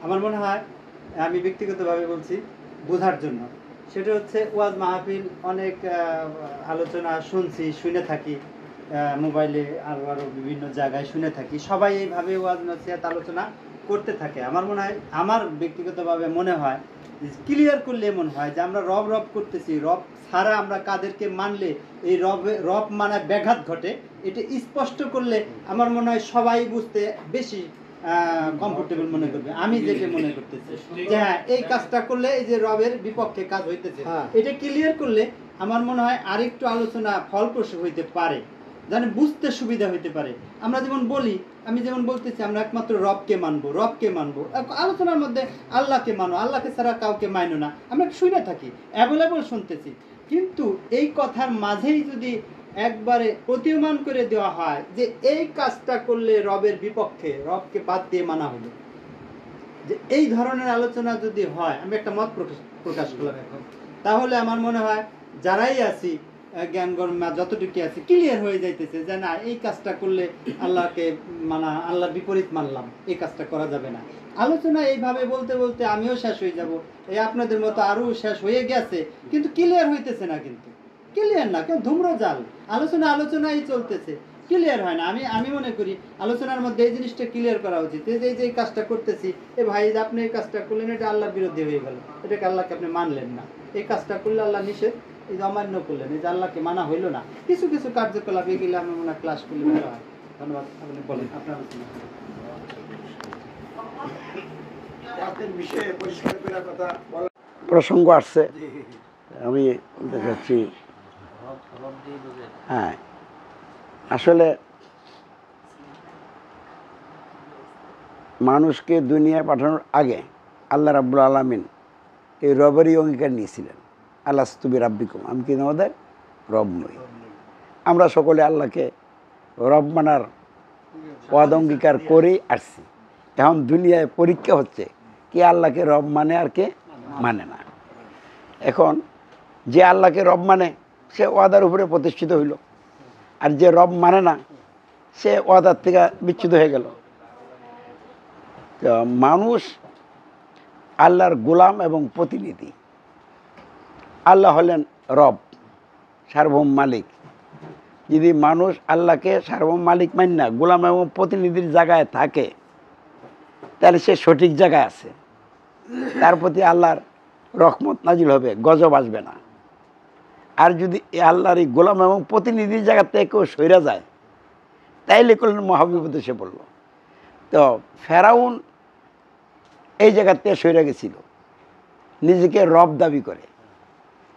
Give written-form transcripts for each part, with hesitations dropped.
আমার মনে হয়, আমি ব্যক্তিগতভাবে বলছি বোঝার জন্য, সেটা হচ্ছে ওয়াজ মাহফিল অনেক আলোচনা শুনছি, শুনে থাকি, মোবাইলে আরও আরও বিভিন্ন জায়গায় শুনে থাকি, সবাই এইভাবে ওয়াজ নসিহত আলোচনা করতে থাকে। আমার মনে হয়, আমার ব্যক্তিগতভাবে মনে হয় ক্লিয়ার করলে মনে হয় যে আমরা রব রব করতেছি, রব ছাড়া আমরা কাদেরকে মানলে এই রব মানায় ব্যাঘাত ঘটে, এটা স্পষ্ট করলে আমার মনে হয় সবাই বুঝতে বেশি কমফোর্টেবল মনে করবে। আমি যেটা মনে করতেছি যে হ্যাঁ, এই কাজটা করলে এই যে রবের বিপক্ষে কাজ হইতেছে, এটা ক্লিয়ার করলে আমার মনে হয় আরেকটু আলোচনা ফলপ্রসূ হইতে পারে, যেন বুঝতে সুবিধা হইতে পারে। আমরা যেমন বলি, আমি যেমন বলতেছি আমরা একমাত্র রবকে মানবো, রবকে মানবো, আলোচনার মধ্যে আল্লাহকে মানো, আল্লাহকে ছাড়া কাউকে মানো না, আমরা শুনে থাকি, অ্যাভেলেবল শুনতেছি। কিন্তু এই কথার মাঝেই যদি একবারে প্রতীয়মান করে দেওয়া হয় যে এই কাজটা করলে রবের বিপক্ষে, রবকে বাদ দিয়ে মানা হলো, যে এই ধরনের আলোচনা যদি হয়, আমি একটা মত প্রকাশ করলাম এখন, তাহলে আমার মনে হয় যারাই আছি জ্ঞানগর্মা যতটুকু আছে ক্লিয়ার হয়ে যাইতেছে যে না, এই কাজটা করলে আল্লাহকে মানা, আল্লাহর বিপরীত মানলাম, এই কাজটা করা যাবে না। আলোচনা এইভাবে বলতে বলতে আমিও শেষ হয়ে যাব, এই আপনাদের মতো আরও শেষ হয়ে গেছে, কিন্তু ক্লিয়ার হইতেছে না, কিন্তু ক্লিয়ার না, কেউ ধূম্রজাল, আলোচনাই চলতেছে, ক্লিয়ার হয় না। আমি মনে করি আলোচনার মধ্যে এই জিনিসটা ক্লিয়ার করা উচিত, যে কাজটা করতেছি, এ ভাই আপনি এই কাজটা করলেন, এটা আল্লাহর বিরুদ্ধে হয়ে গেল, এটাকে আল্লাহকে আপনি মানলেন না, এই কাজটা করলে আল্লাহ নিষেধ, এই যে অমান্য করলেন, এই যে আল্লাহকে মানা হইল না। কিছু কিছু কার্যকলাপ এগুলো আমি মনে হয় ক্লাস করলে ভালো হয়। ধন্যবাদ। আপনি বলেন আপনার প্রসঙ্গ আসছে, আমি দেখাচ্ছি। হ্যাঁ, আসলে মানুষকে দুনিয়ায় পাঠানোর আগে আল্লাহ রাব্বুল আলামিন এই রবেরই অঙ্গীকার নিয়েছিলেন, আলাস্তু বিরাব্বিকুম, আমি কি তোমাদের রব নই। আমরা সকলে আল্লাহকে রব মানার ওয়াদা অঙ্গীকার করেই আসছি। এখন দুনিয়ায় পরীক্ষা হচ্ছে কে আল্লাহকে রব মানে আর কে মানে না। এখন যে আল্লাহকে রব মানে সে ওয়াদার উপরে প্রতিষ্ঠিত হইল, আর যে রব মানে না সে ওয়াদার থেকে বিচ্যুত হয়ে গেল। মানুষ আল্লাহর গোলাম এবং প্রতিনিধি। আল্লাহ হলেন রব, সার্বভৌম মালিক। যদি মানুষ আল্লাহকে সার্বভৌম মালিক মানে না, গোলাম এবং প্রতিনিধির জায়গায় থাকে, তাহলে সে সঠিক জায়গায় আছে, তার প্রতি আল্লাহর রহমত নাজিল হবে, গজব আসবে না। আর যদি আল্লাহর এই গোলাম এবং প্রতিনিধির জায়গা থেকে কেউ সইরা যায়, তাইলে করলেন মহাবিপদে সে পড়ল। তো ফেরাউন এই জায়গাতে সইরা গেছিল, নিজেকে রব দাবি করে।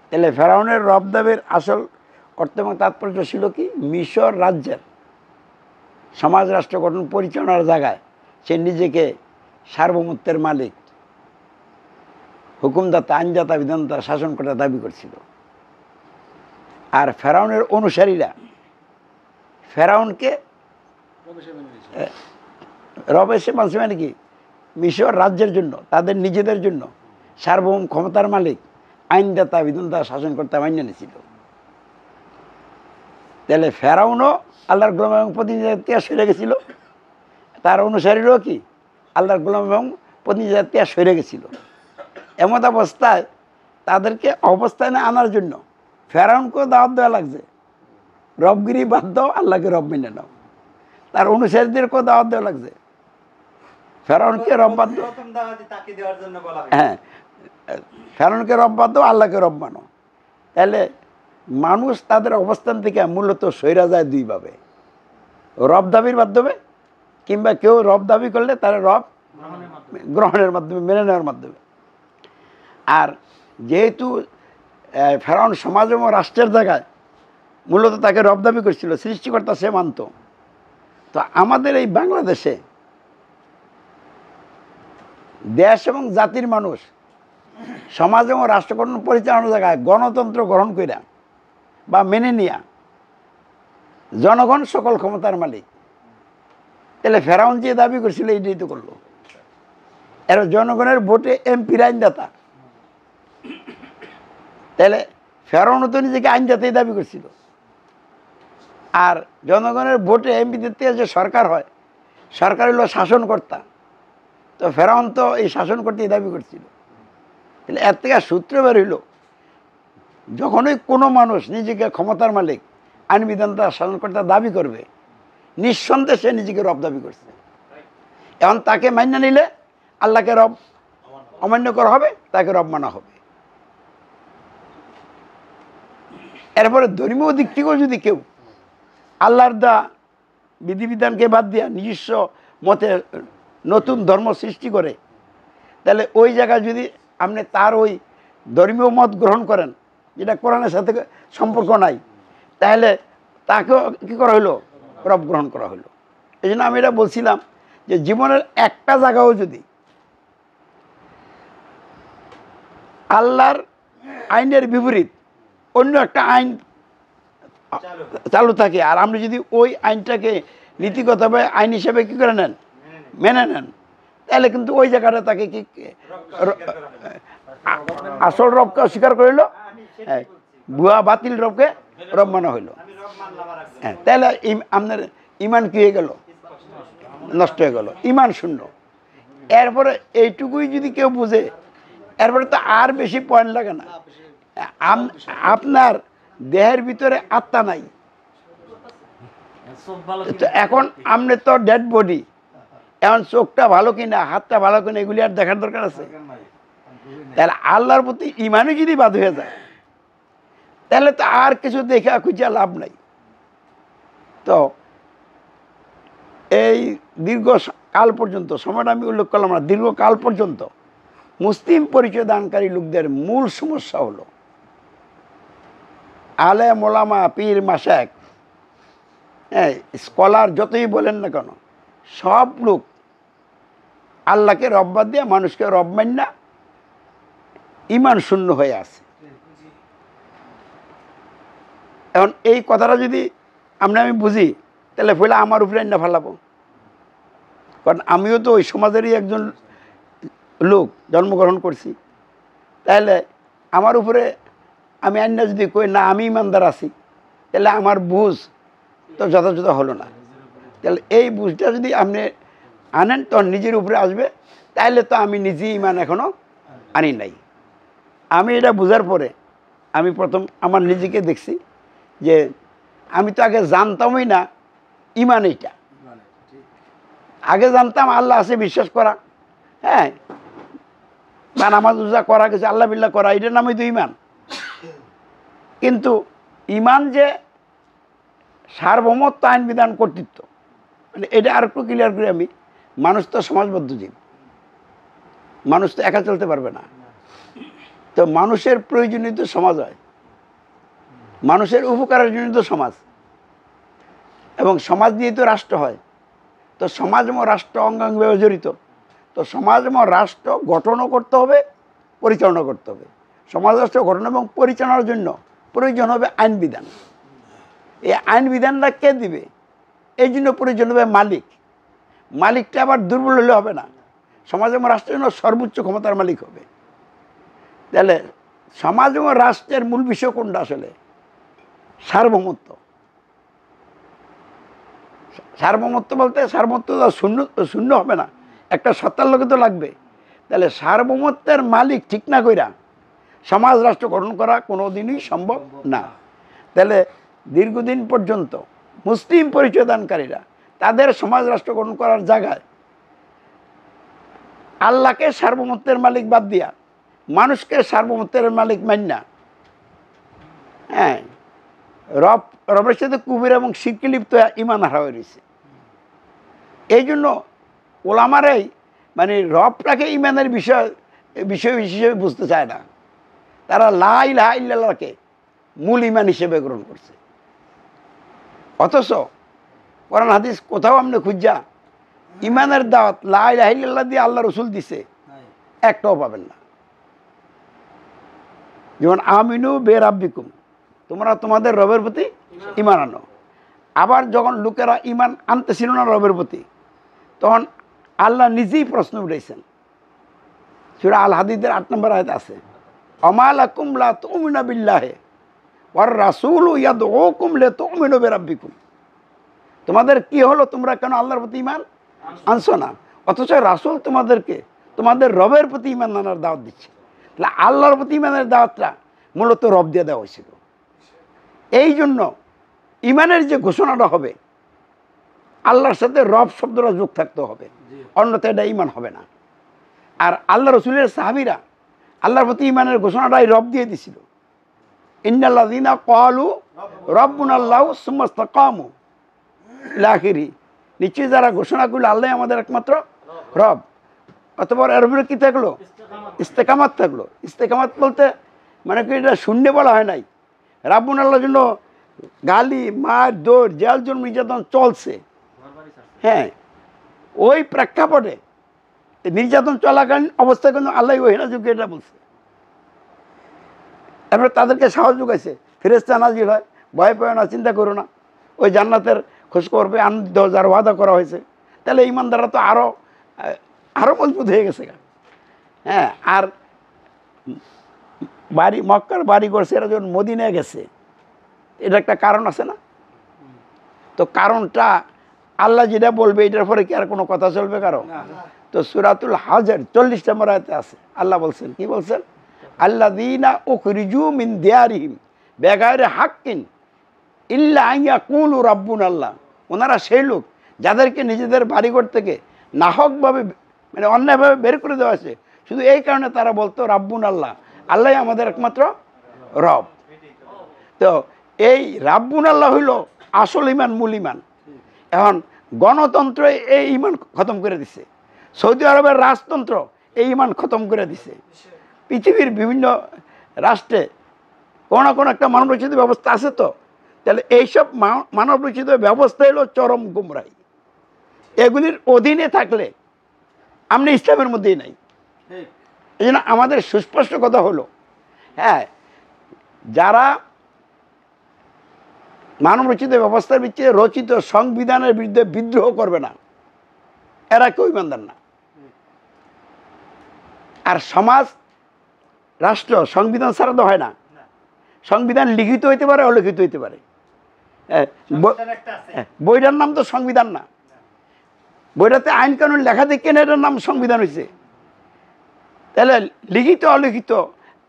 তাহলে ফেরাউনের রব দাবির আসল অর্থ এবং তাৎপর্য ছিল কি, মিশর রাজ্যের সমাজ রাষ্ট্র গঠন পরিচালনার জায়গায় সে নিজেকে সার্বভৌমত্বের মালিক, হুকুমদাতা, আইনদাতা, বিধানদাতা, শাসনকর্তা দাবি করছিল। আর ফেরাউনের অনুসারীরা ফেরাউনকে রব এসে মানছে, মানে কি, মিশর রাজ্যের জন্য, তাদের নিজেদের জন্য সার্বভৌম ক্ষমতার মালিক, আইনদাতা, বিধানদাতা, শাসনকর্তা মান্য নিয়েছিল। তাহলে ফেরাউনও আল্লাহর গোলাম এবং প্রতিনিধিত্ব সরে গেছিল, তার অনুসারীরাও কি আল্লাহর গোলাম এবং প্রতিনিধিত্ব সরে গেছিল। এমন অবস্থায় তাদেরকে অবস্থানে আনার জন্য ফেরাউনকেও দাওয়াত দেওয়া লাগছে, রবগিরি বাদ দাও, আল্লাহকে রব মেনে নাও। তার অনুসারীদেরকেও দাওয়াত দেওয়া লাগছে, ফেরাউনকে রব বাদ দাও, হ্যাঁ, ফেরাউনকে রব বাদ দাও, আল্লাহকে রব মানো। তাহলে মানুষ তাদের অবস্থান থেকে মূলত সইরা যায় দুইভাবে, রব দাবির মাধ্যমে, কিংবা কেউ রব দাবি করলে তারা রব গ্রহণের মাধ্যমে, মেনে নেওয়ার মাধ্যমে। আর যেহেতু ফেরাউন সমাজ এবং রাষ্ট্রের জায়গায় মূলত তাকে রব দাবি করছিল, সৃষ্টিকর্তা সে মানত। তো আমাদের এই বাংলাদেশে দেশ এবং জাতির মানুষ সমাজ এবং রাষ্ট্র গঠন পরিচালনার জায়গায় গণতন্ত্র গ্রহণ কইরা বা মেনে নিয়া জনগণ সকল ক্ষমতার মালিক। তাহলে ফেরাউন যে দাবি করছিল এইটাই তো করলো। এর জনগণের ভোটে এমপির আইনদাতা, তাহলে ফেরাউনও তো নিজেকে আইনদাতাই দাবি করছিল। আর জনগণের ভোটে এমপিদের থেকে যে সরকার হয়, সরকার হলো শাসনকর্তা, তো ফেরাউন তো এই শাসন করতে দাবি করছিল। তাহলে এর থেকে সূত্র বের হইল, যখনই কোনো মানুষ নিজেকে ক্ষমতার মালিক, আইন বিধানটা শাসনকর্তা দাবি করবে, নিঃসন্দেহে সে নিজেকে রব দাবি করছে। এখন তাকে মান্য নিলে আল্লাহকে রব অমান্য করা হবে, তাকে রব মানা হবে। এরপরে ধর্মীয় দিক থেকেও যদি কেউ আল্লাহর দা বিধিবিধানকে বাদ দিয়া নিজস্ব মতে নতুন ধর্ম সৃষ্টি করে, তাহলে ওই জায়গায় যদি আপনি তার ওই ধর্মীয় মত গ্রহণ করেন যেটা কোরআনের সাথে সম্পর্ক নাই, তাহলে তাকেও কী করা হলো? রব গ্রহণ করা হলো। এই জন্য আমি এটা বলছিলাম যে জীবনের একটা জায়গাও যদি আল্লাহর আইনের বিপরীত অন্য একটা আইন চালু থাকে, আর আপনি যদি ওই আইনটাকে নীতিগতভাবে আইন হিসেবে কী করে নেন, মেনে নেন, তাহলে কিন্তু ওই জায়গাটা তাকে কি আসল রবকে অস্বীকার করিল, ভুয়া বাতিল রবকে রব মানা হইল। হ্যাঁ, তাহলে আপনার ইমান কি হয়ে গেল? নষ্ট হয়ে গেল, ইমান শূন্য। এরপরে এইটুকুই যদি কেউ বুঝে, এরপরে তো আর বেশি পয়েন্ট লাগে না। আপনার দেহের ভিতরে আত্মা নাই, তো এখন আপনি তো ডেড বডি, এখন চোখটা ভালো কিনা, হাতটা ভালো কিনা, এগুলি আর দেখার দরকার আছে? তাহলে আল্লাহর প্রতি ইমানই যদি বাদ হয়ে যায়, তাহলে তো আর কিছু দেখে খুঁজে লাভ নাই। তো এই দীর্ঘ কাল পর্যন্ত, সময়টা আমি উল্লেখ করলাম না, দীর্ঘকাল পর্যন্ত মুসলিম পরিচয় দানকারী লোকদের মূল সমস্যা হলো আলেম ওলামা, পীর মাশায়েখ, স্কলার যতই বলেন না কেন, সব লোক আল্লাহকে রব বাদ দিয়ে মানুষকে রব মান্না ইমান শূন্য হয়ে আছে। এখন এই কথাটা যদি আমি বুঝি, তাহলে ফলে আমার উপরে না ফেলাবো, কারণ আমিও তো ওই সমাজেরই একজন লোক, জন্মগ্রহণ করছি। তাহলে আমার উপরে আমি আইনা যদি কই না আমি ইমানদার আছি, তাহলে আমার বুঝ তো যথাযথ হলো না। তাহলে এই বুঝটা যদি আপনি আনেন তখন নিজের উপরে আসবে, তাহলে তো আমি নিজেই ইমান এখনও আনি নাই। আমি এটা বোঝার পরে আমি প্রথম আমার নিজেকে দেখছি যে আমি তো আগে জানতামই না ইমান এইটা। আগে জানতাম আল্লাহ আছে বিশ্বাস করা, হ্যাঁ, বা নামাজ রোজা করা, কিছু আল্লাহ বিল্লাহ করা, এটার নামই তো ইমান। কিন্তু ইমান যে সার্বভৌমত্ব, আইন বিধান, কর্তৃত্ব, মানে এটা আর একটু ক্লিয়ার করি আমি। মানুষ তো সমাজবদ্ধ জীব, মানুষ তো একা চলতে পারবে না। তো মানুষের প্রয়োজনীয় তো সমাজ হয়, মানুষের উপকারের জন্য তো সমাজ, এবং সমাজ দিয়ে তো রাষ্ট্র হয়। তো সমাজ এবং রাষ্ট্র অঙ্গাঙ্গভাবে জড়িত। তো সমাজ এবং রাষ্ট্র গঠনও করতে হবে, পরিচালনা করতে হবে। সমাজ রাষ্ট্র গঠন এবং পরিচালনার জন্য প্রয়োজন হবে আইন বিধান। এই আইন বিধানটা কে দিবে? এই জন্য প্রয়োজন হবে মালিক। মালিকটা আবার দুর্বল হলে হবে না, সমাজ এবং রাষ্ট্রের জন্য সর্বোচ্চ ক্ষমতার মালিক হবে। তাহলে সমাজ এবং রাষ্ট্রের মূল বিষয় কোনটা? আসলে সার্বভৌমত্ব। সার্বভৌমত্ব বলতে সার্বভৌমত্ব শূন্য শূন্য হবে না, একটা সত্তার লোকে তো লাগবে। তাহলে সার্বভৌমত্বের মালিক ঠিক না কইরা সমাজ রাষ্ট্র গঠন করা কোনো দিনই সম্ভব না। তাহলে দীর্ঘদিন পর্যন্ত মুসলিম পরিচয় দানকারীরা তাদের সমাজ রাষ্ট্র গঠন করার জায়গায় আল্লাহকে সার্বভৌমত্বের মালিক বাদ দিয়া মানুষকে সার্বভৌমত্বের মালিক মান্না, হ্যাঁ, রবের সাথে কুবির এবং শিরকে লিপ্ত ইমান হারা হয়ে রয়েছে। এই জন্য ওলামারাই মানে রবটাকে ইমানের বিষয় হিসেবে বুঝতে চায় না। তারা লা ইলাহা ইল্লাল্লাহকে মূল ইমান হিসেবে গ্রহণ করছে। অথচ কোরআন হাদিস কোথাও আপনি খুঁজা ইমানের দাওয়াত লা ইলাহা ইল্লাল্লাহ দিয়ে আল্লাহ রসুল দিছে একটাও পাবেন না। যেমন আমিনু বে রাব্বিকুম, তোমরা তোমাদের রবের প্রতি ইমান আনো। আবার যখন লোকেরা ইমান আনতেছিল না রবের প্রতি, তখন আল্লাহ নিজেই প্রশ্ন উঠাইছেন। সূরা আল হাদীদের ৮ নম্বর আয়াত আছে, আমা লাকুম লা তুমিনু বিল্লাহি ওয়ার রাসূলু ইয়াদউকুম লিতুমিনু বিরাব্বিকুম। তোমাদের কি হলো, তোমরা কেন আল্লাহর প্রতি ইমান আনছো না? অথচ রাসূল তোমাদেরকে তোমাদের রবের প্রতি ঈমান আনার দাওয়াত দিচ্ছে। তাহলে আল্লাহর প্রতি ঈমানের দাওয়াতটা মূলত রব দিয়ে দেওয়া হয়েছিল। এই জন্য ঈমানের যে ঘোষণাটা হবে, আল্লাহর সাথে রব শব্দটা যোগ থাকতে হবে, অন্যথায় এটা ঈমান হবে না। আর আল্লাহ রসুলের সাহাবীরা আল্লাহর প্রতি ঈমানের ঘোষণাটাই রব দিয়ে দিছিল। ইন্নাল্লাযীনা ক্বালু রাব্বুনাল্লাহু সুম্মা ইসতাকামু ইলা আখিরি, নিশ্চয়ই যারা ঘোষণা করলো আল্লাহ আমাদের একমাত্র রব, অতঃপর এর উপরে কী থাকলো? ইস্তেকামাত থাকলো। ইস্তেকামাত বলতে মানে কি এটা শূন্য বলা হয় নাই। রাব্বুনাল্লাহর জন্য গালি, মার, দৌড়, জেল জুলুম নির্যাতন চলছে। হ্যাঁ, ওই প্রেক্ষাপটে নির্যাতন চলাকালীন অবস্থায় কিন্তু আল্লাহ ওহী নাযিল এটা বলছে। তারপরে তাদেরকে সাহস যোগাইছে, ফেরেশতা নাজিল হয়, ভয় পেও না, চিন্তা করো না, ওই জান্নাতের খোঁজখবর পেয়ে আনন্দিত যার ওয়াদা করা হয়েছে। তাহলে ঈমানদাররা তো আরও মজবুত হয়ে গেছে। হ্যাঁ, আর বাড়ি মক্কার বাড়ি করছে, এরা যখন মদিনায় গেছে, এটা একটা কারণ আছে না? তো কারণটা আল্লাহ যেটা বলবে এটার পরে কি আর কোনো কথা চলবে কারো? তো সূরাতুল হাজর 40 নম্বর আয়াতে আছে, আল্লাহ বলছেন, কি বলছেন? আল্লাযীনা উখরিজু মিন দিয়ারিহিম বিগাইরি হাক্কিন ইল্লা আন ইয়াকুলু রাব্বুনাল্লাহ। ওনারা সেই লোক যাদেরকে নিজেদের বাড়িঘর থেকে নাহকভাবে মানে অন্যায়ভাবে বের করে দেওয়া হয়েছে, শুধু এই কারণে তারা বলতো রাব্বুনাল্লাহ, আল্লাহ আমাদের একমাত্র রব। তো এই রাব্বুনাল্লাহ হইল আসল ঈমান, মূল ঈমান। এখন গণতন্ত্র এই ঈমান খতম করে দিছে, সৌদি আরবের রাজতন্ত্র এই ঈমান খতম করে দিছে, পৃথিবীর বিভিন্ন রাষ্ট্রে কোনো না কোনো একটা মানবরচিত ব্যবস্থা আছে। তো তাহলে এইসব মানবরচিত ব্যবস্থা হলো চরম গুমরাহি। এগুলির অধীনে থাকলে আমরা ইসলামের মধ্যেই নাই। এই জন্য আমাদের সুস্পষ্ট কথা হলো, হ্যাঁ, যারা মানবরচিত ব্যবস্থার ভিত্তিতে রচিত সংবিধানের বিরুদ্ধে বিদ্রোহ করবে না, এরা কেউ ঈমানদার না। আর সমাজ, রাষ্ট্র সংবিধান ছাড়া তো হয় না। সংবিধান লিখিত হইতে পারে, অলিখিত হইতে পারে। বইটার নাম তো সংবিধান না, বইটাতে আইন কানুন লেখা দেখে না এটার নাম সংবিধান হয়েছে। তাহলে লিখিত অলিখিত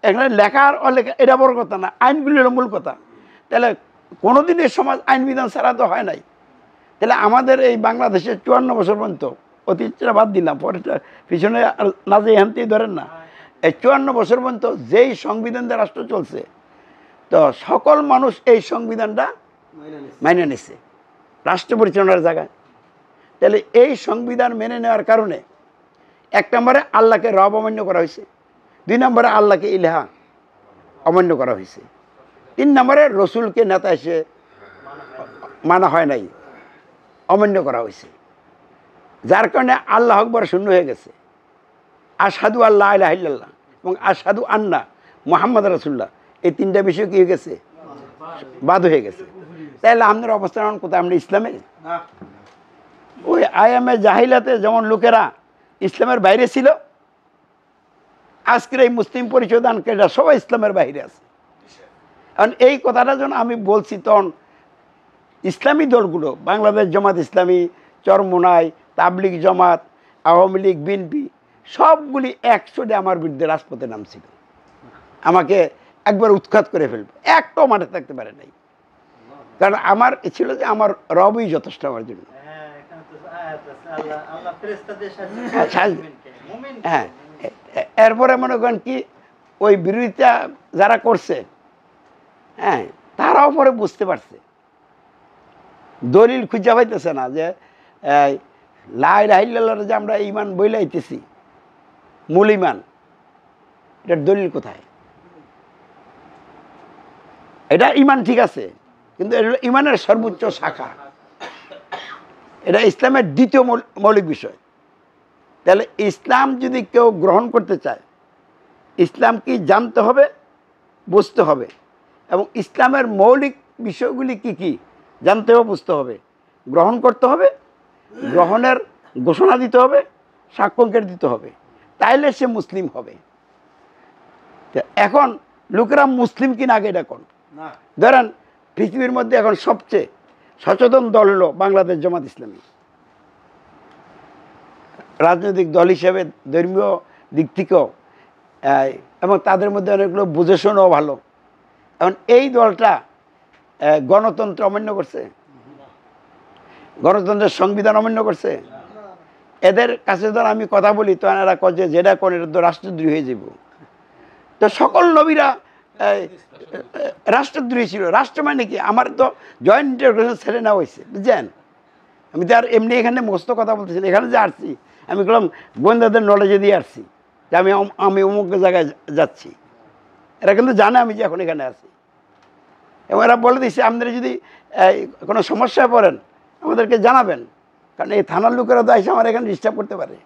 এখানে লেখা আর অলেখা এটা বড় কথা না, আইনগুলি হলো মূল কথা। তাহলে কোনোদিনের সমাজ আইন বিধান ছাড়া তো হয় নাই। তাহলে আমাদের এই বাংলাদেশে 54 বছর পর্যন্ত, অতীতটা বাদ দিলাম, পরেরটা পিছনে না যে এখানতেই ধরেন না, এই 54 বছর পর্যন্ত যেই সংবিধান দিয়ে রাষ্ট্র চলছে, তো সকল মানুষ এই সংবিধানটা মেনে নিছে রাষ্ট্র পরিচালনার জায়গায়। তাহলে এই সংবিধান মেনে নেওয়ার কারণে 1 নম্বরে আল্লাহকে রব অমান্য করা হয়েছে, 2 নম্বরে আল্লাহকে ইলাহা অমান্য করা হয়েছে, 3 নম্বরে রসুলকে নেতা এসে মানা হয় নাই, অমান্য করা হয়েছে। যার কারণে আল্লাহ আকবার শূন্য হয়ে গেছে, আশহাদু আল্লা ইলাহা ইল্লাল্লাহ এবং আশহাদু আন্না মুহাম্মাদ রাসূলুল্লাহ, এই 3টা বিষয় কি হয়ে গেছে? বাদ হয়ে গেছে। তাহলে আমাদের অবস্থান কোথায়? আমরা ইসলামে। ওই আয়ামে জাহিলাতে যেমন লোকেরা ইসলামের বাইরে ছিল, আজকের এই মুসলিম পরিচয় দানকারীরা সবাই ইসলামের বাইরে আছে। কারণ এই কথাটা যখন আমি বলছি, তখন ইসলামী দলগুলো, বাংলাদেশ জামাত ইসলামী, চরমোনাই, তাবলিগ জামাত, আওয়ামী লীগ, বিএনপি, সবগুলি একসাথে আমার বিরুদ্ধে রাজপথে নামছিল, আমাকে একবার উৎখাত করে ফেলবে। একটাও মাঠে থাকতে পারে নাই, কারণ আমার ছিল যে আমার রবই যথেষ্ট আমার জন্য। হ্যাঁ, এরপরে মনে করেন কি, ওই বিরোধিতা যারা করছে, হ্যাঁ, তারাও পরে বুঝতে পারছে, দলিল খুঁজে পাইতেছে না যে লা ইলাহা ইল্লাল্লাহ যে আমরা ঈমান বইলাইতেছি, মূল ঈমান, এটার দলিল কোথায়? এটা ঈমান ঠিক আছে, কিন্তু এটা হলো ঈমানের সর্বোচ্চ শাখা, এটা ইসলামের দ্বিতীয় মৌলিক বিষয়। তাহলে ইসলাম যদি কেউ গ্রহণ করতে চায়, ইসলাম কি জানতে হবে, বুঝতে হবে, এবং ইসলামের মৌলিক বিষয়গুলি কি কি জানতে হবে, বুঝতে হবে, গ্রহণ করতে হবে, গ্রহণের ঘোষণা দিতে হবে, সাক্ষ্যঙ্কের দিতে হবে, তাইলে সে মুসলিম হবে। এখন লোকেরা মুসলিম কিনা আগে এটা কোন ধরেন, পৃথিবীর মধ্যে এখন সবচেয়ে সচেতন দল হলো বাংলাদেশ জামাত ইসলামী। রাজনৈতিক দল হিসেবে ধর্মীয় দিক থেকেও এবং তাদের মধ্যে অনেকগুলো বুঝেশোনাও ভালো। এখন এই দলটা গণতন্ত্র অমান্য করছে, গণতন্ত্রের সংবিধান অমান্য করছে। এদের কাছে ধর আমি কথা বলি তো এরা কয় যে যেটা করে এটা তো রাষ্ট্রদ্রোহী হয়ে যাব। তো সকল নবীরা রাষ্ট্রদ্রোহী ছিল। রাষ্ট্র মানে কি? আমার তো জয়েন্ট ইন্টারগ্রেশন ছেড়ে নেওয়া হয়েছে, বুঝছেন? আমি তো আর এমনি এখানে মস্ত কথা বলতেছি না। এখানে যে আসছি আমি বললাম গোয়েন্দাদের নলেজে দিয়ে আসছি যে আমি অমুক জায়গায় যাচ্ছি। এরা কিন্তু জানে আমি যে এখন এখানে আছি, এবং এরা বলে দিচ্ছে আপনারা যদি কোনো সমস্যায় পড়েন আমাদেরকে জানাবেন, কারণ এই থানার লোকেরা তো এসে আমার এখানে ডিস্টার্ব করতে পারে।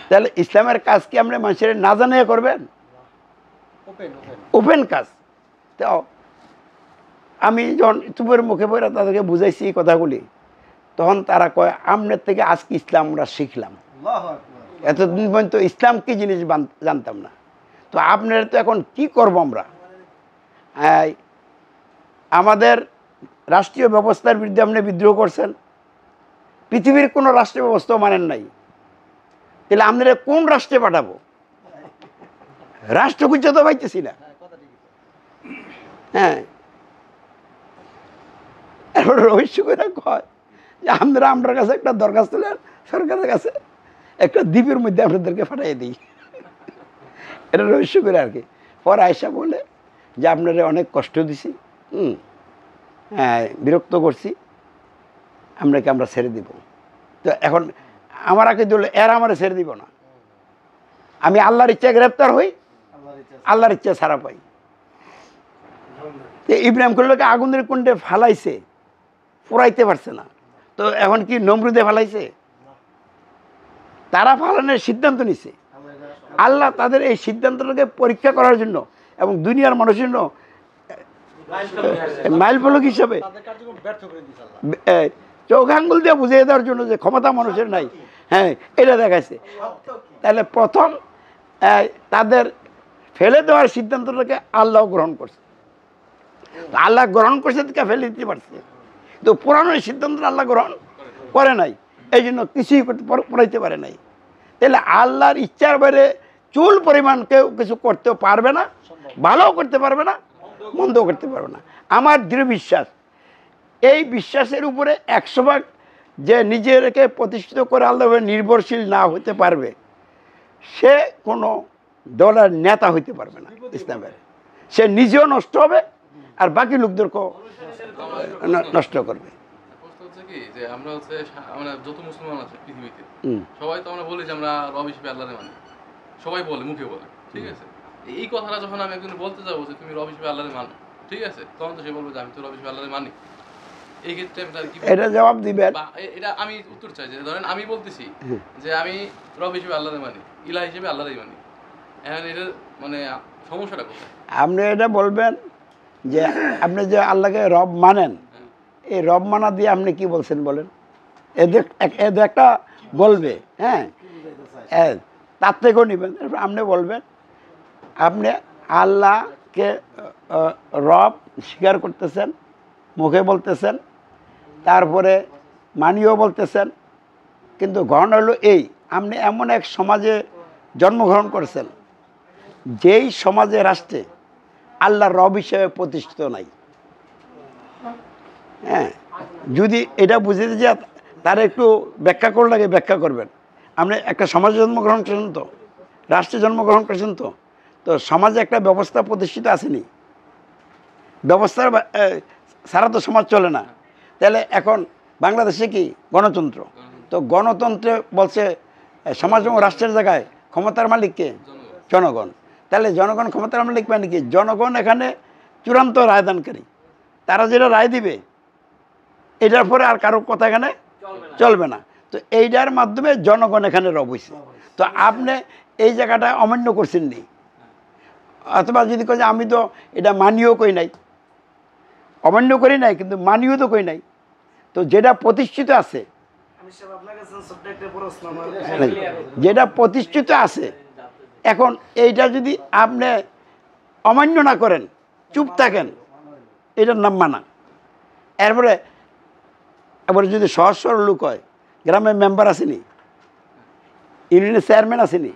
তাহলে ইসলামের কাজ কি আমরা মানুষের না জানিয়ে করবেন? ওপেন কাজ। তো আমি যখন ইউটিউবের মুখে পড়ে তাদেরকে বুঝাইছি এই কথাগুলি, তখন তারা কয় আপনার থেকে আজকে ইসলাম আমরা শিখলাম, এতদিন পর্যন্ত ইসলাম কি জিনিস জানতাম না। তো আপনার তো এখন কি করব আমরা? আমাদের রাষ্ট্রীয় ব্যবস্থার বিরুদ্ধে আপনি বিদ্রোহ করছেন, পৃথিবীর কোনো রাষ্ট্রীয় ব্যবস্থাও মানেন নাই, তাহলে আপনারা কোন রাষ্ট্রে পাঠাবো? রাষ্ট্র খুঁজে তো পাইতেছি না। হ্যাঁ, এরপর রহস্য করে কয় যে আপনারা আমার কাছে একটা দরখাস্ত নেন সরকারের কাছে, একটা দ্বীপের মধ্যে আপনাদেরকে পাঠিয়ে দিই। এটা রহস্য করে আর কি। পর আয়সা বলে যে আপনারা অনেক কষ্ট দিছি, হ্যাঁ বিরক্ত করছি, আপনাকে আমরা ছেড়ে দিব। তো এখন আমার আগে দিল এরা আমার ছেড়ে দিব না। আমি আল্লাহর ইচ্ছা গ্রেপ্তার হই, আল্লাহর ইচ্ছা ছাড়া পাই। ইব্রাহিম খলিলকে আগুনের কুণ্ডে ফালাইছে, পোড়াইতে পারছে না। তো এখন কি নমরুদে ফালাইছে? তারা ফালানোর সিদ্ধান্ত নিছে। আল্লাহ তাদের এই সিদ্ধান্তটাকে পরীক্ষা করার জন্য এবং দুনিয়ার মানুষের জন্য মাইল ফলক হিসাবে চোখ আঙ্গুল দিয়ে বুঝিয়ে দেওয়ার জন্য যে ক্ষমতা মানুষের নাই, হ্যাঁ এটা দেখাইছে। তাহলে প্রথম তাদের ফেলে দেওয়ার সিদ্ধান্তটাকে আল্লাহ গ্রহণ করছে। আল্লাহ গ্রহণ করছে তাকে ফেলে দিতে পারছে, তো পুরানোর সিদ্ধান্তটা আল্লাহ গ্রহণ করে নাই, এই জন্য কিছুই করতে পড়াইতে পারে নাই। তাহলে আল্লাহর ইচ্ছার বাইরে চুল পরিমাণ কেউ কিছু করতেও পারবে না, ভালোও করতে পারবে না, মন্দও করতে পারবে না। আমার দৃঢ় বিশ্বাস, এই বিশ্বাসের উপরে 100% যে নিজেকে প্রতিষ্ঠিত করে আল্লাহর নির্ভরশীল না হতে পারবে, সে কোনো দলের নেতা হইতে পারবে না ইসলামের। সে নিজেও নষ্ট হবে আর বাকি লোকদেরকেও নষ্ট করবে। আমরা হচ্ছে আমরা যত মুসলমান আছে পৃথিবীতে সবাই তো আমরা বলি যে আমরা রব হিসেবে আল্লাহরে মানি, সবাই বলে মুখে বলে, ঠিক আছে। এই কথাটা যখন আমি একজন বলতে যাবো যে তুমি রব হিসেবে আল্লাহরে মানো, ঠিক আছে, তখন তো সে বলবে যে আমি তো রব হিসেবে আল্লাহরে মানি। এই ক্ষেত্রে আমি তার কি এটা জবাব দিবেন? এটা আমি উত্তর চাই যে ধরেন আমি বলতেছি যে আমি রব হিসেবে আল্লাহরে মানি, ইলাহ হিসেবে আল্লাহরেই মানি, এখন এটা মানে সমস্যাটা কোথায়? আপনি এটা বলবেন যে আপনি যে আল্লাহকে রব মানেন, এই রব মানা দিয়ে আপনি কি বলছেন বলেন? এদের একটা বলবে, হ্যাঁ তার থেকেও নেবেন। আপনি বলবেন আপনি আল্লাহকে রব স্বীকার করতেছেন, মুখে বলতেছেন, তারপরে মানিও বলতেছেন, কিন্তু ঘটনা হলো এই, আপনি এমন এক সমাজে জন্মগ্রহণ করেছেন যেই সমাজে রাষ্ট্রে আল্লাহ রব হিসেবে প্রতিষ্ঠিত নাই। হ্যাঁ, যদি এটা বুঝতে যে তারা একটু ব্যাখ্যা করে লাগে ব্যাখ্যা করবেন। আপনি একটা সমাজে জন্মগ্রহণ করেছেন, তো রাষ্ট্রে জন্মগ্রহণ করেছেন, তো তো সমাজে একটা ব্যবস্থা প্রতিষ্ঠিত আসেনি, ব্যবস্থার সারা তো সমাজ চলে না। তাহলে এখন বাংলাদেশে কি গণতন্ত্র, তো গণতন্ত্রে বলছে সমাজ এবং রাষ্ট্রের জায়গায় ক্ষমতার মালিককে জনগণ। তাহলে জনগণ ক্ষমতার মালিক মানে কি? জনগণ এখানে চূড়ান্ত রায়দানকারী, তারা যেটা রায় দিবে এটার পরে আর কারো কথা এখানে চলবে না। তো এইটার মাধ্যমে জনগণ এখানে রব হয়েছে। তো আপনি এই জায়গাটা অমান্য করছেন নি, অথবা যদি কই যে আমি তো এটা মানিও কই নাই, অমান্য করি নাই কিন্তু মানিও তো কই নাই, তো যেটা প্রতিষ্ঠিত আছে, যেটা প্রতিষ্ঠিত আছে, এখন এইটা যদি আপনি অমান্য না করেন, চুপ থাকেন, এটার নাম মানা। এরপরে যদি সহজ সরল লোক হয় গ্রামের মেম্বার আসেনি, ইউনিয়নের চেয়ারম্যান আসেনি,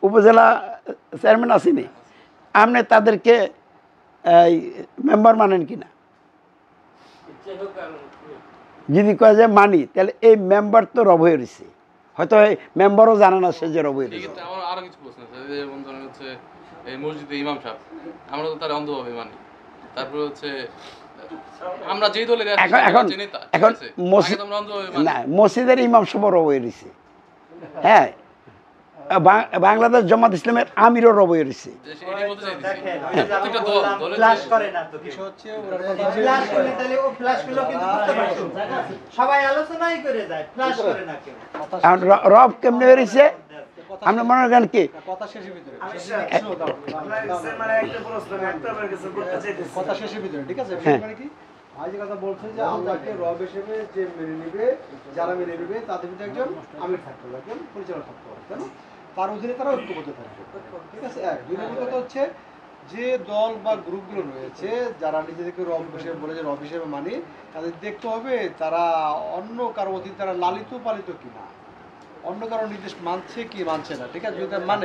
উপজেলা চেয়ারম্যান আসেনি, আপনি তাদেরকে মেম্বার মানেন কিনা? যদি কয় যে মানি, তাহলে এই মেম্বার তো রব হয়ে রয়েছে, হয়তো এই মেম্বারও জানে না সে যে রব হয়ে রয়েছে। আমার আরো কিছু প্রশ্ন আছে, যেমন ধরেন হচ্ছে এই মসজিদে ইমাম সাহেব, আমরা তো তার অন্ধভাবে মানি। তারপরে হচ্ছে আমরা যেই দলের এখন না, মসজিদের ইমাম সাহেব রব হয়ে রয়েছে। হ্যাঁ, বাংলাদেশ জামাত ইসলামের আমিরও রব হয়ে রয়েছে। রব কেমনে হয়ে রয়েছে আপনি মনে করেন কি? কথা শেষের ভিতরে, ঠিক আছে? মানে কি আজ কথা বলছে যে আল্লাহকে রব হিসেবে যে মেনে নিবে, যারা মেনে নিবে তাদের ভিতরে একজন আমির থাকতে হবে, একজন পরিচালক থাকতে হবে, কেন? তার অধীনে তারা ঐক্যবদ্ধ থাকবে, ঠিক আছে? এক। দুই নম্বর কথা হচ্ছে যে দল বা গ্রুপগুলো রয়েছে যারা নিজেদেরকে রব হিসেবে বলে যে রব হিসেবে মানি, তাদের দেখতে হবে তারা অন্য কারো অধীনে তারা লালিত পালিত কিনা, অন্য কারো নির্দেশ মানছে কি মানছে না, ঠিক আছে? যদি মানে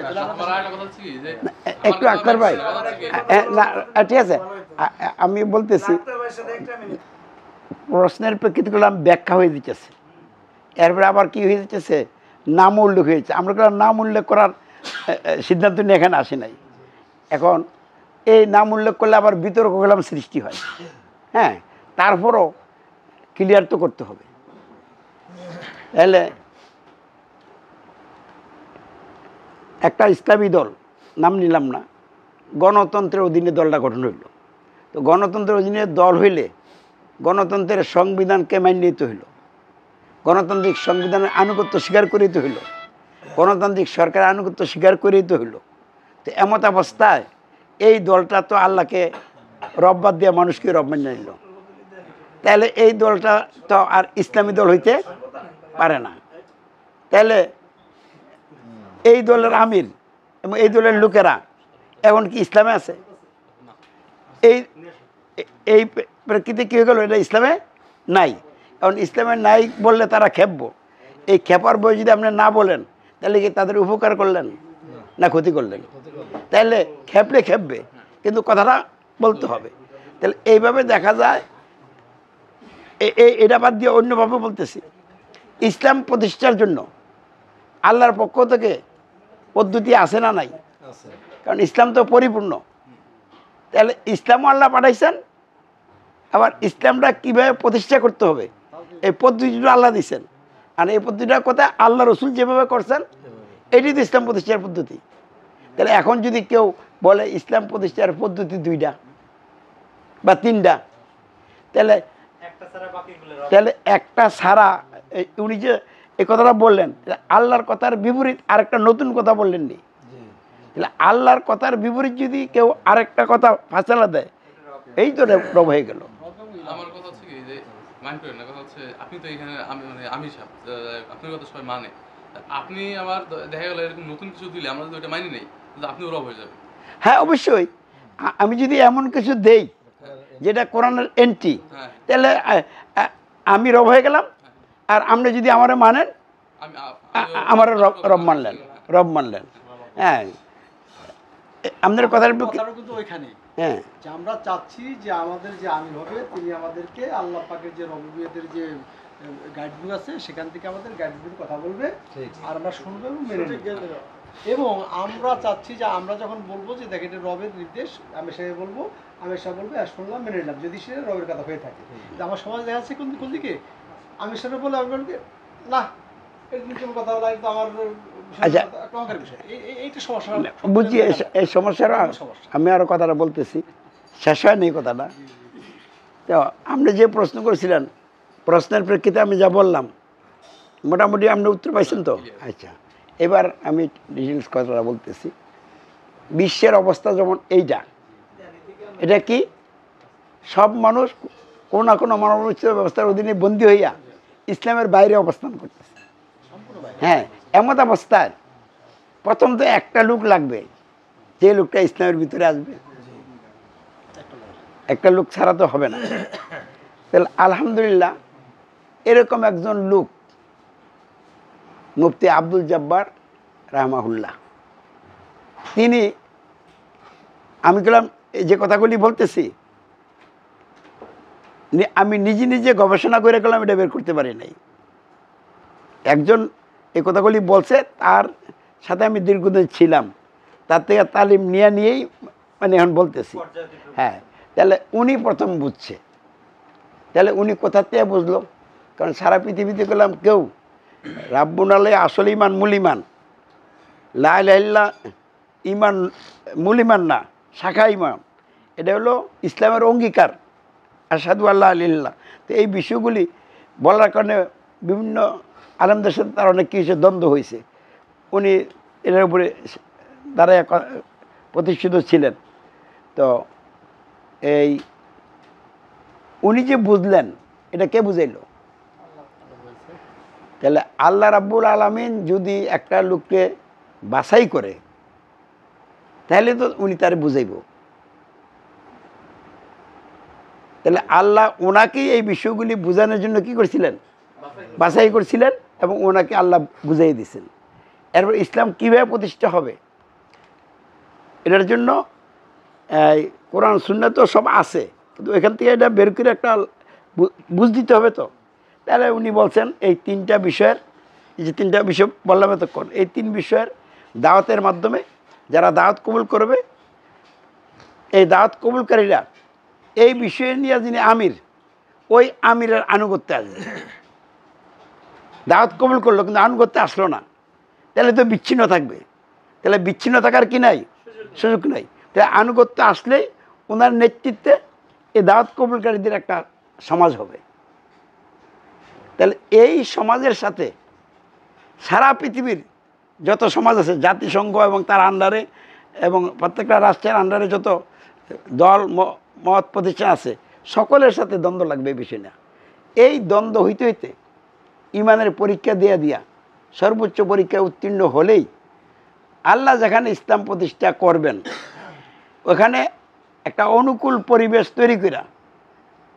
একটু আক্তার ভাই, না ঠিক আছে, আমি বলতেছি প্রশ্নের প্রেক্ষিতগুলো আমি ব্যাখ্যা হয়ে দিতেছে, এরপরে আবার কি হয়ে যেতেছে, নাম উল্লেখ হয়েছে। আমরা নাম উল্লেখ করার সিদ্ধান্ত নিয়ে এখানে আসি নাই। এখন এই নাম উল্লেখ করলে আবার বিতর্ক গেলাম সৃষ্টি হয়। হ্যাঁ, তারপরও ক্লিয়ার তো করতে হবে। তাহলে একটা ইসলামী দল, নাম নিলাম না, গণতন্ত্রের অধীনে দলটা গঠন হইল। তো গণতন্ত্রের অধীনে দল হইলে গণতন্ত্রের সংবিধানকে মান্য নিতে হইল, গণতান্ত্রিক সংবিধানের আনুগত্য স্বীকার করিতে হইল, গণতান্ত্রিক সরকারের আনুগত্য স্বীকার করিতে হইল। তো এমত অবস্থায় এই দলটা তো আল্লাহকে রব্বাদ দিয়ে মানুষকে রব মেনে নিল, তাহলে এই দলটা তো আর ইসলামী দল হইতে পারে না। তাহলে এই দলের আমির এবং এই দলের লোকেরা এখন কি ইসলামে আছে? এই এই প্রেক্ষিতে কী হয়ে গেল? এটা ইসলামে নাই। এখন ইসলামে নাই বললে তারা খেপবো। এই খেপার বই যদি আপনি না বলেন, তাহলে কি তাদের উপকার করলেন না ক্ষতি করলেন? তাহলে খেপলে খেপবে, কিন্তু কথাটা বলতে হবে। তাহলে এইভাবে দেখা যায়। এটা বাদ দিয়ে অন্যভাবে বলতেছি, ইসলাম প্রতিষ্ঠার জন্য আল্লাহর পক্ষ থেকে পদ্ধতি আছে না নাই? কারণ ইসলাম তো পরিপূর্ণ। তাহলে ইসলামও আল্লাহ পাঠাইছেন, আবার ইসলামটা কীভাবে প্রতিষ্ঠা করতে হবে এই পদ্ধতিটা আল্লাহ দিচ্ছেন। আর এই পদ্ধতিটার কথা আল্লাহ রসুল যেভাবে করছেন, এটি তো ইসলাম প্রতিষ্ঠার পদ্ধতি। তাহলে এখন যদি কেউ বলে ইসলাম প্রতিষ্ঠার পদ্ধতি 2টা বা 3টা, তাহলে একটা ছাড়া, উনি যে এই কথাটা বললেন, আল্লাহর কথার বিপরীত আরেকটা নতুন কথা বললেন নি। তাহলে আল্লাহর কথার বিপরীত যদি কেউ আরেকটা কথা ফাঁসলা দেয়, এই তো রব হয়ে গেল। আমার কথা হচ্ছে কি যে মাইন্ড করেন না, কথা হচ্ছে আপনি তো এখানে আমি সাহেব, আপনার কথা সবাই মানে, আপনি আবার দেখা গেল এরকম নতুন কিছু দিলে আমরা যদি ওইটা মানি নেই, কিন্তু আপনিও রব হয়ে যাবেন। হ্যাঁ, অবশ্যই। আমি যদি এমন কিছু দেই যেটা কোরআনের এন্ট্রি, তাহলে আমি রব হয়ে গেলাম, আর আপনি যদি আমারে মানেন, আমার রব মানলেন। হ্যাঁ, আপনার কথার কিন্তু ওইখানে হ্যাঁ, যে আমরা চাচ্ছি যে আমাদের যে আমির হবে তিনি আমাদেরকে আল্লাহ পাকের যে রবীয়তের যে গাইডবুক আছে সেখান থেকে আমাদের গাইডবুকের কথা বলবে, আর আমরা শুনবো এবং মেনে নেব। এবং আমরা চাচ্ছি যে আমরা যখন বলবো যে দেখ এটা রবের নির্দেশ, আমি সাহেব বলবো, আমি সাহেব বলবো, শুনলাম, মেনে নিলাম, যদি সে রবের কথা হয়ে থাকে। আমার সমাজ দেখা যাচ্ছে কোন দিকে আমি সাহেব বলে আমি বলবো না, এর কথা বলা তো আমার বুঝছি। এই সমস্যার আমি আরো কথাটা বলতেছি, শেষ হয়নি এই কথাটা। তো আপনি যে প্রশ্ন করেছিলেন, প্রশ্নের প্রেক্ষিতে আমি যা বললাম মোটামুটি আপনি উত্তর পাইছেন তো? আচ্ছা, এবার আমি ডিটেলস কথাটা বলতেছি। বিশ্বের অবস্থা যেমন এটা কি সব মানুষ কোনো না কোনো মানব ব্যবস্থার অধীনে বন্দী হইয়া ইসলামের বাইরে অবস্থান করতেছে। হ্যাঁ, এমন অবস্থায় প্রথম তো একটা লোক লাগবে, যে লোকটা ইসলামের ভিতরে আসবে। একটা লোক ছাড়া তো হবে না। তাহলে আলহামদুলিল্লাহ এরকম একজন লোক মুফতি আব্দুল জব্বার রাহমাহুল্লাহ। তিনি, আমি বললাম এই যে কথাগুলি বলতেছি আমি নিজে নিজে গবেষণা করে গেলাম, এটা বের করতে পারি নাই। একজন এই কথাগুলি বলছে, তার সাথে আমি দীর্ঘদিন ছিলাম, তার থেকে তালিম নিয়েই মানে এখন বলতেছি। হ্যাঁ, তাহলে উনি প্রথম বুঝছে। তাহলে উনি কোথা থেকে বুঝলো? কারণ সারা পৃথিবীতে গেলাম কেউ রাব্বুন আলাই আসল ইমান মূল ইমান, লা ইলাহা ইল্লাল্লাহ ইমান মূল ইমান না, শাখা ইমান। এটা হলো ইসলামের অঙ্গীকার, আশহাদু আল্লা ইলাহা। তো এই বিষয়গুলি বলার কারণে বিভিন্ন আলেমদের সাথে তার অনেক কিছু দ্বন্দ্ব হয়েছে। উনি এটার উপরে দ্বারা প্রতিষ্ঠিত ছিলেন। তো এই উনি যে বুঝলেন, এটা কে বুঝাইল? তাহলে আল্লাহ রাব্বুল আলামিন যদি একটা লোককে বাছাই করে, তাহলে তো উনি তারে বুঝাইব। তাহলে আল্লাহ ওনাকেই এই বিষয়গুলি বোঝানোর জন্য কি করছিলেন? বাছাই করছিলেন, এবং ওনাকে আল্লাহ বুঝাই দিয়েছেন। এরপর ইসলাম কীভাবে প্রতিষ্ঠা হবে, এটার জন্য কোরআন সুন্নাহ তো সব আছে, কিন্তু এখান থেকে এটা বের করে একটা বুঝ দিতে হবে। তো তাহলে উনি বলছেন এই তিনটা বিষয়ের, এই যে তিনটা বিষয় বললাম এতক্ষণ, এই তিন বিষয়ের দাওয়াতের মাধ্যমে যারা দাওয়াত কবুল করবে, এই দাওয়াত কবুলকারীরা এই বিষয়ে নিয়ে যিনি আমির, ওই আমিরের আনুগত্যে আসবে। দাওয়াত কবুল করলো কিন্তু আনুগত্যে আসলো না, তাহলে তো বিচ্ছিন্ন থাকবে। তাহলে বিচ্ছিন্ন থাকার কি নাই? সুযোগ নাই। তাহলে আনুগত্য আসলেই ওনার নেতৃত্বে এই দাওয়াত কবুলকারীদের একটা সমাজ হবে। তাহলে এই সমাজের সাথে সারা পৃথিবীর যত সমাজ আছে, জাতিসংঘ এবং তার আন্ডারে এবং প্রত্যেকটা রাষ্ট্রের আন্ডারে যত দল মত প্রতিষ্ঠান আছে, সকলের সাথে দ্বন্দ্ব লাগবে এই বিষয় না। এই দ্বন্দ্ব হইতে হইতে ইমানের পরীক্ষা দিয়া সর্বোচ্চ পরীক্ষায় উত্তীর্ণ হলেই আল্লাহ যেখানে ইসলাম প্রতিষ্ঠা করবেন, ওখানে একটা অনুকূল পরিবেশ তৈরি করে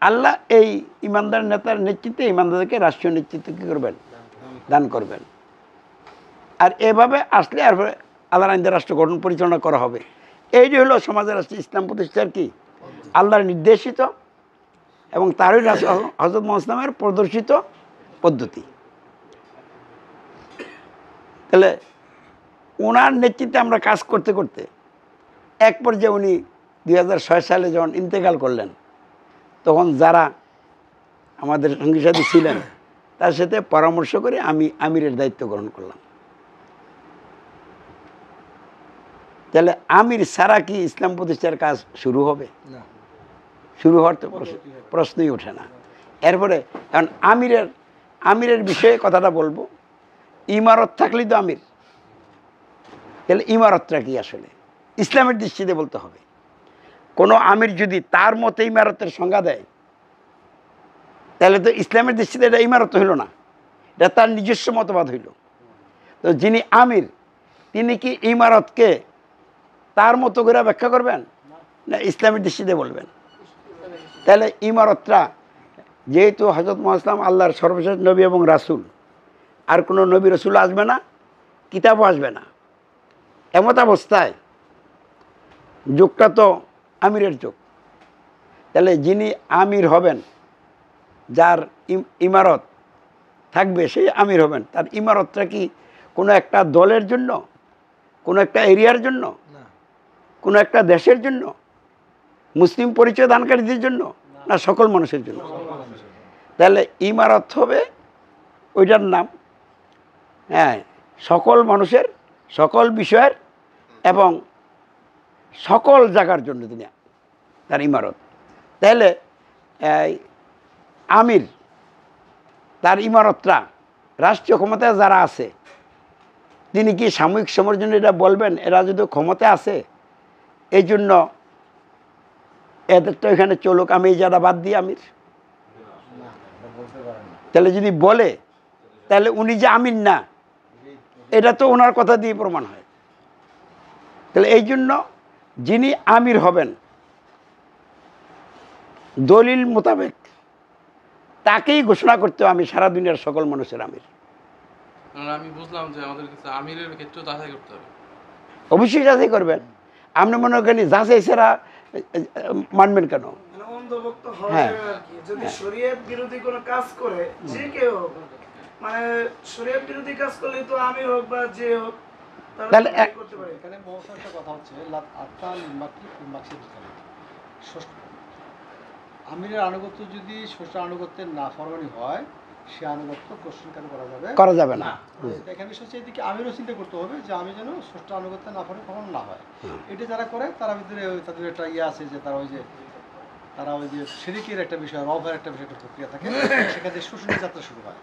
আল্লাহ এই ইমানদার নেতার নেতৃত্বে ইমানদারকে রাষ্ট্রীয় নেতৃত্ব কী করবেন? দান করবেন। আর এভাবে আসলে আর আল্লাহর আইন রাষ্ট্র গঠন পরিচালনা করা হবে। এইটি হলো সমাজের রাষ্ট্রে ইসলাম প্রতিষ্ঠার কি আল্লাহর নির্দেশিত এবং তারই হযরত মুহাম্মদ ইসলামের প্রদর্শিত পদ্ধতি। তাহলে ওনার নেতৃত্বে আমরা কাজ করতে করতে এক পর্যায়ে উনি 2006 সালে যখন ইন্তেকাল করলেন, তখন যারা আমাদের সঙ্গী সাথী ছিলেন তার সাথে পরামর্শ করে আমি আমিরের দায়িত্ব গ্রহণ করলাম। তাহলে আমির ছাড়া কি ইসলাম প্রতিষ্ঠার কাজ শুরু হবে? শুরু হওয়ার তো প্রশ্নই ওঠে না। এরপরে কারণ আমিরের বিষয়ে কথাটা বলবো, ইমারত থাকলেই তো আমির। তাহলে ইমারতটা কি আসলে ইসলামের দৃষ্টিতে বলতে হবে। কোনো আমির যদি তার মতে ইমারতের সংজ্ঞা দেয়, তাহলে তো ইসলামের দৃষ্টিতে এটা ইমারত হইল না, এটা তার নিজস্ব মতবাদ হইল। তো যিনি আমির তিনি কি ইমারতকে তার মতো করে ব্যাখ্যা করবেন না ইসলামের দৃষ্টিতে বলবেন? তাহলে ইমারতটা যেহেতু হযরত মুহাম্মদ ইসলাম আল্লাহর সর্বশেষ নবী এবং রাসূল, আর কোনো নবী রাসূল আসবে না, কিতাবও আসবে না, এমত অবস্থায় যুগটা তো আমিরের যুগ। তাহলে যিনি আমির হবেন, যার ইমারত থাকবে, সেই আমির হবেন। তার ইমারতটা কি কোনো একটা দলের জন্য, কোনো একটা এরিয়ার জন্য, কোনো একটা দেশের জন্য, মুসলিম পরিচয় দানকারীদের জন্য, না সকল মানুষের জন্য? তাহলে ইমারত হবে ওইটার নাম, হ্যাঁ, সকল মানুষের, সকল বিষয়ের এবং সকল জায়গার জন্য তিনি তার ইমারত। তাহলে আমির তার ইমারতটা রাষ্ট্রীয় ক্ষমতায় যারা আছে, তিনি কি সাময়িক সময়ের জন্য এটা বলবেন? এরা যদি ক্ষমতা আছে এই জন্য এদের তো এখানে চলুক, আমি এই যারা বাদ দিই আমির। তাহলে যদি বলে, তাহলে উনি যে আমির না, এটা তো ওনার কথা দিয়ে প্রমাণ হয়। তাহলে এই জন্য যিনি আমির হবেন দলিল মোতাবেক তাকেই ঘোষণা করতে হবে আমি সারা দুনিয়ার সকল মানুষের আমির। কারণ আমি বুঝলাম যে আমাদের কাছে আমিরের ক্ষেত্রেও যাচাই করতে হবে। অবশ্যই যাচাই করবেন। আপনি মনে করেন যাচাই ছাড়া মানবেন কেন? মানে অন্ধভক্ত হওয়া হ্যাঁ। যাবে আর কি। যদি শরীয়ত বিরোধী কোনো কাজ করে, যে কেউ হোক, মানে শরীয়ত বিরোধী কাজ করলে তো আমি হোক বা যে হোক তারা তাহলে তো তাই করতে পারে। এখানে মহসা একটা কথা হচ্ছে আমিরের আনুগত্য যদি ষষ্ঠ আনুগত্যের না ফরমানি হয়, সে আনুগত্য কোশ্চেন কেন করা যাবে না। এখানে বিষয় হচ্ছে এদিকে আমিরও চিন্তা করতে হবে যে আমি যেন ষষ্ঠ আনুগত্য না ফরমান না হয়। এটা যারা করে তারা ভিতরে তাদের একটা ইয়ে আছে যে তারা ওই যে শিরিকের একটা বিষয়, রবের একটা বিষয়, একটা প্রক্রিয়া থাকে, সেখান থেকে শোষণের যাত্রা শুরু হয়।